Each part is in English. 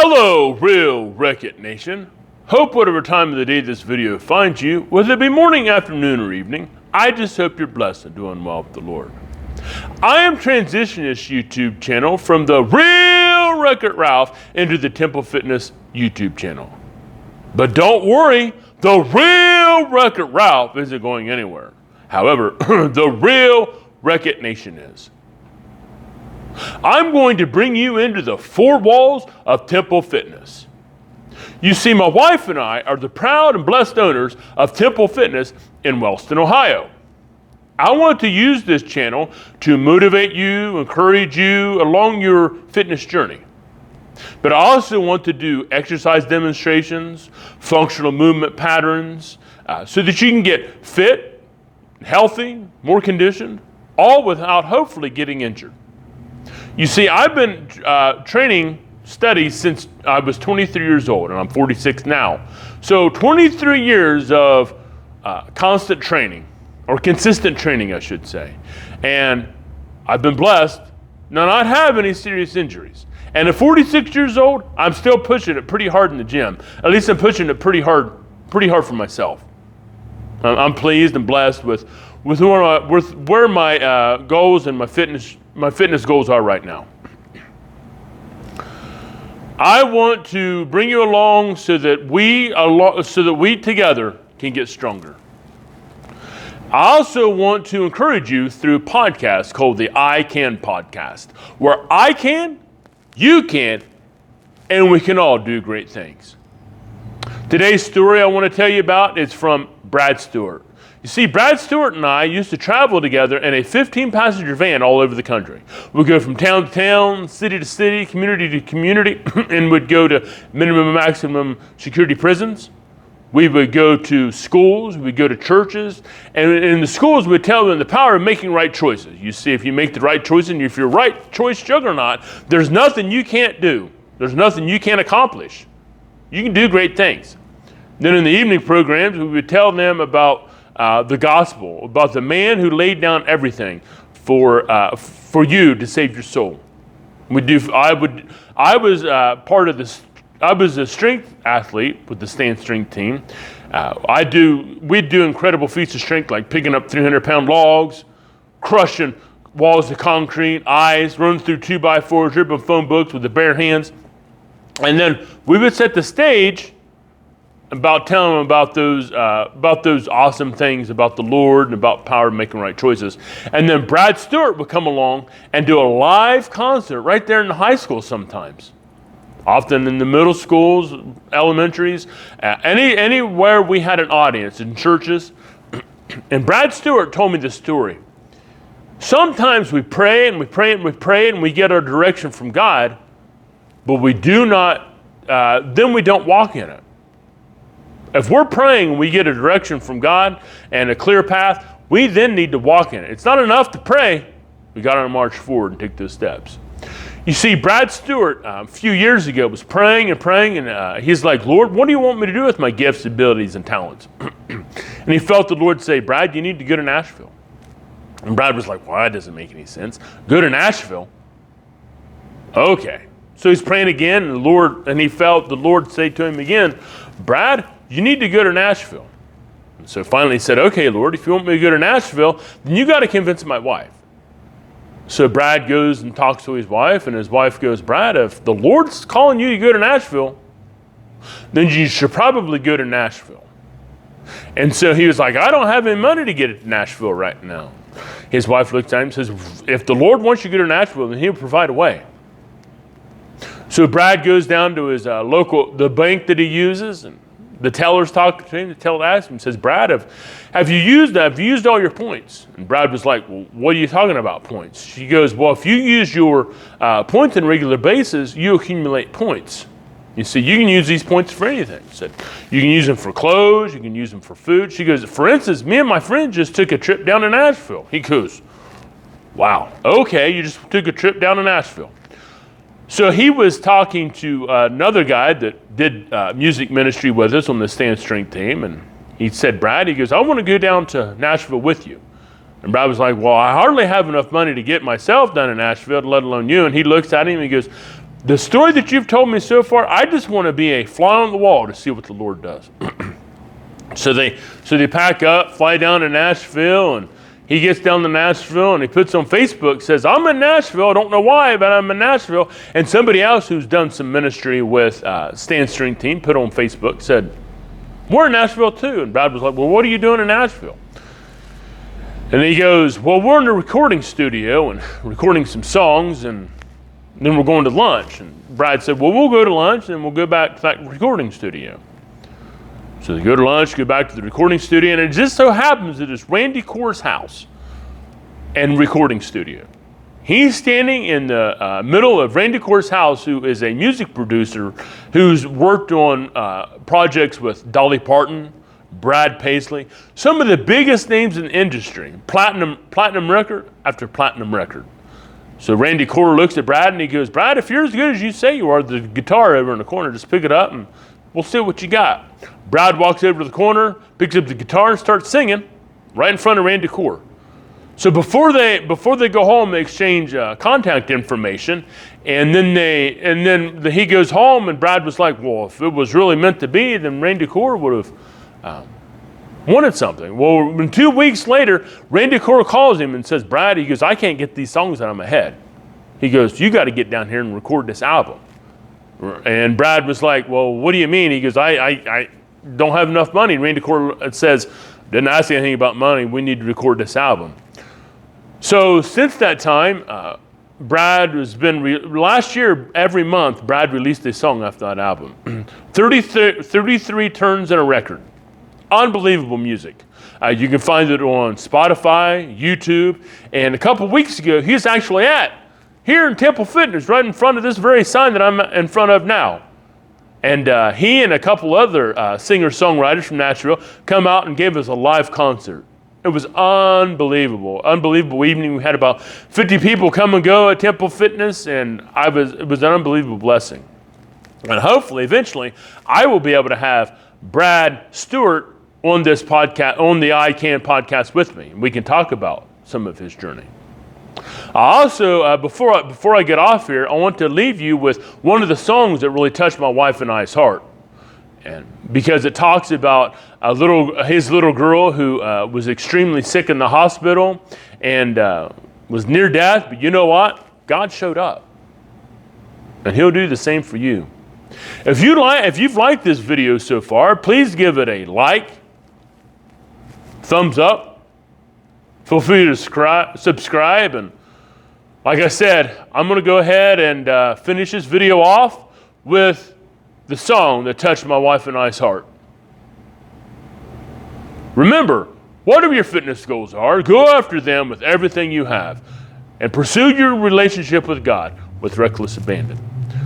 Hello, Real Wreck-It Nation. Hope whatever time of the day this video finds you, whether it be morning, afternoon, or evening, I just hope you're blessed and doing well with the Lord. I am transitioning this YouTube channel from the Real Wreck-It Ralph into the Temple Fitness YouTube channel. But don't worry, the Real Wreck-It Ralph isn't going anywhere. However, the Real Wreck-It Nation is. I'm going to bring you into the four walls of Temple Fitness. You see, my wife and I are the proud and blessed owners of Temple Fitness in Wellston, Ohio. I want to use this channel to motivate you, encourage you along your fitness journey. But I also want to do exercise demonstrations, functional movement patterns, so that you can get fit, healthy, more conditioned, all without hopefully getting injured. You see, I've been training steady since I was 23 years old, and I'm 46 now. So 23 years of constant training, or consistent training, I should say. And I've been blessed not to have any serious injuries. And at 46 years old, I'm still pushing it pretty hard in the gym. At least I'm pushing it pretty hard for myself. I'm pleased and blessed with where my goals and my fitness goals are right now. I want to bring you along so that we together can get stronger. I also want to encourage you through a podcast called the I Can Podcast, where I can, you can, and we can all do great things. Today's story I want to tell you about is from Brad Stewart. You see, Brad Stewart and I used to travel together in a 15-passenger van all over the country. We'd go from town to town, city to city, community to community, and we'd go to minimum and maximum security prisons. We would go to schools, we'd go to churches, and in the schools we'd tell them the power of making right choices. You see, if you make the right choice and if you're right choice juggernaut, there's nothing you can't do. There's nothing you can't accomplish. You can do great things. Then in the evening programs, we would tell them about the gospel, about the man who laid down everything for you to save your soul. I was a strength athlete with the stand strength team. We'd do incredible feats of strength like picking up 300-pound logs, crushing walls of concrete, ice, running through 2x4s, ripping phone books with the bare hands. And then we would set the stage about telling them about those awesome things about the Lord and about power of making right choices. And then Brad Stewart would come along and do a live concert right there in the high school sometimes. Often in the middle schools, elementaries, anywhere we had an audience, in churches. And Brad Stewart told me this story. Sometimes we pray and we pray and we pray and we get our direction from God, but we do not, then we don't walk in it. If we're praying and we get a direction from God and a clear path, we then need to walk in it. It's not enough to pray. We got to march forward and take those steps. You see, Brad Stewart, a few years ago, was praying and praying, and he's like, Lord, what do you want me to do with my gifts, abilities, and talents? And he felt the Lord say, Brad, you need to go to Nashville. And Brad was like, well, that doesn't make any sense. Go to Nashville? Okay. So he's praying again, and he felt the Lord say to him again, Brad, you need to go to Nashville. And so finally he said, okay, Lord, if you want me to go to Nashville, then you got to convince my wife. So Brad goes and talks to his wife, and his wife goes, Brad, if the Lord's calling you to go to Nashville, then you should probably go to Nashville. And so he was like, I don't have any money to get to Nashville right now. His wife looks at him and says, if the Lord wants you to go to Nashville, then he'll provide a way. So Brad goes down to his the bank that he uses, and the teller's talking to him. The teller asks him, says, Brad, have you used all your points? And Brad was like, well, what are you talking about, points? She goes, well, if you use your points on a regular basis, you accumulate points. You see, you can use these points for anything. She said, you can use them for clothes, you can use them for food. She goes, for instance, me and my friend just took a trip down to Nashville. He goes, wow, okay, you just took a trip down to Nashville. So he was talking to another guy that did music ministry with us on the stand strength team, and he said, Brad, he goes, I want to go down to Nashville with you. And Brad was like, well, I hardly have enough money to get myself down in Nashville, let alone you. And he looks at him and he goes, the story that you've told me so far, I just want to be a fly on the wall to see what the Lord does. So they pack up, fly down to Nashville, and he gets down to Nashville and he puts on Facebook, says, I'm in Nashville. I don't know why, but I'm in Nashville. And somebody else who's done some ministry with Stand String Team put on Facebook, said, we're in Nashville too. And Brad was like, well, what are you doing in Nashville? And he goes, well, we're in the recording studio and recording some songs, and then we're going to lunch. And Brad said, well, we'll go to lunch and we'll go back to that recording studio. So they go to lunch, go back to the recording studio, and it just so happens that it's Randy Corr's house and recording studio. He's standing in the middle of Randy Corr's house, who is a music producer who's worked on projects with Dolly Parton, Brad Paisley, some of the biggest names in the industry, platinum record after platinum record. So Randy Corr looks at Brad and he goes, Brad, if you're as good as you say you are, the guitar over in the corner, just pick it up and we'll see what you got. Brad walks over to the corner, picks up the guitar and starts singing right in front of Randy Corr. So before they go home, they exchange contact information, and then he goes home, and Brad was like, well, if it was really meant to be, then Randy Corr would have wanted something. Well, 2 weeks later, Randy Corr calls him and says, Brad, he goes, I can't get these songs out of my head. He goes, you got to get down here and record this album. And Brad was like, well, what do you mean? He goes, I don't have enough money. And Randy Corr says, didn't ask anything about money. We need to record this album. So since that time, Brad has been, last year, every month, Brad released a song off that album. 33 turns in a record. Unbelievable music. You can find it on Spotify, YouTube, and a couple weeks ago, he was actually here in Temple Fitness, right in front of this very sign that I'm in front of now. And he and a couple other singer-songwriters from Nashville come out and gave us a live concert. It was unbelievable evening. We had about 50 people come and go at Temple Fitness, and it was an unbelievable blessing. And hopefully, eventually, I will be able to have Brad Stewart on this podcast, on the I Can podcast with me, and we can talk about some of his journey. I also, before I get off here, I want to leave you with one of the songs that really touched my wife and I's heart, and because it talks about his little girl who was extremely sick in the hospital and was near death. But you know what? God showed up, and He'll do the same for you. If you've liked this video so far, please give it a like, thumbs up. Feel free to subscribe, and like I said, I'm going to go ahead and finish this video off with the song that touched my wife and I's heart. Remember, whatever your fitness goals are, go after them with everything you have, and pursue your relationship with God with reckless abandon.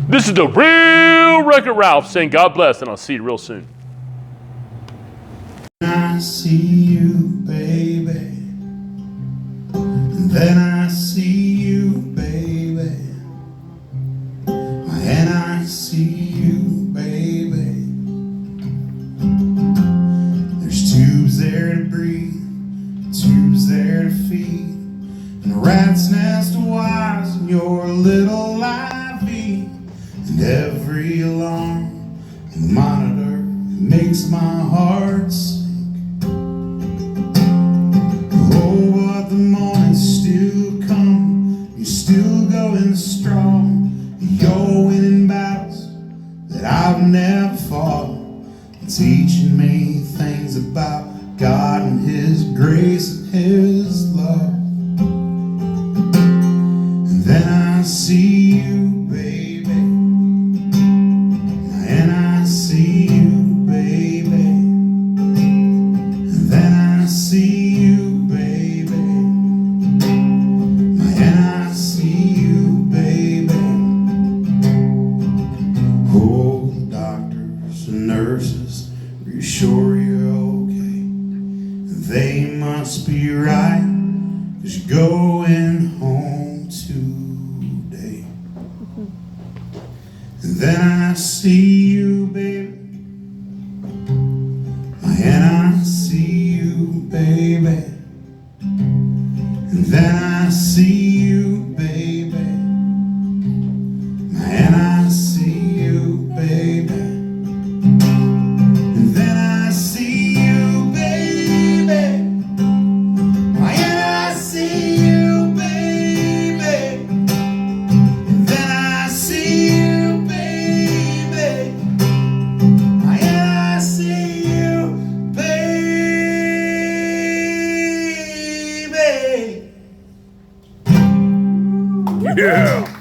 This is the Real Wreck-It Ralph saying God bless, and I'll see you real soon. I see you, baby. Then I see you, baby. And I see you, baby. There's tubes there to breathe, tubes there to feed, and a rat's nest of wires in your little IV. And every alarm and monitor makes my heart sink. Oh, but the mornings still come, you're still going strong. You're winning battles that I've never fought, and teaching me things about God and His grace and His love. And then I see you, baby. And I see you, baby. And then I see you, baby. And I see you, baby. Oh, doctors and nurses, are you sure you're okay? They must be right, 'cause you're going home today. And then I see you, baby. And I see you, baby. And then I see you, baby. And I Yeah.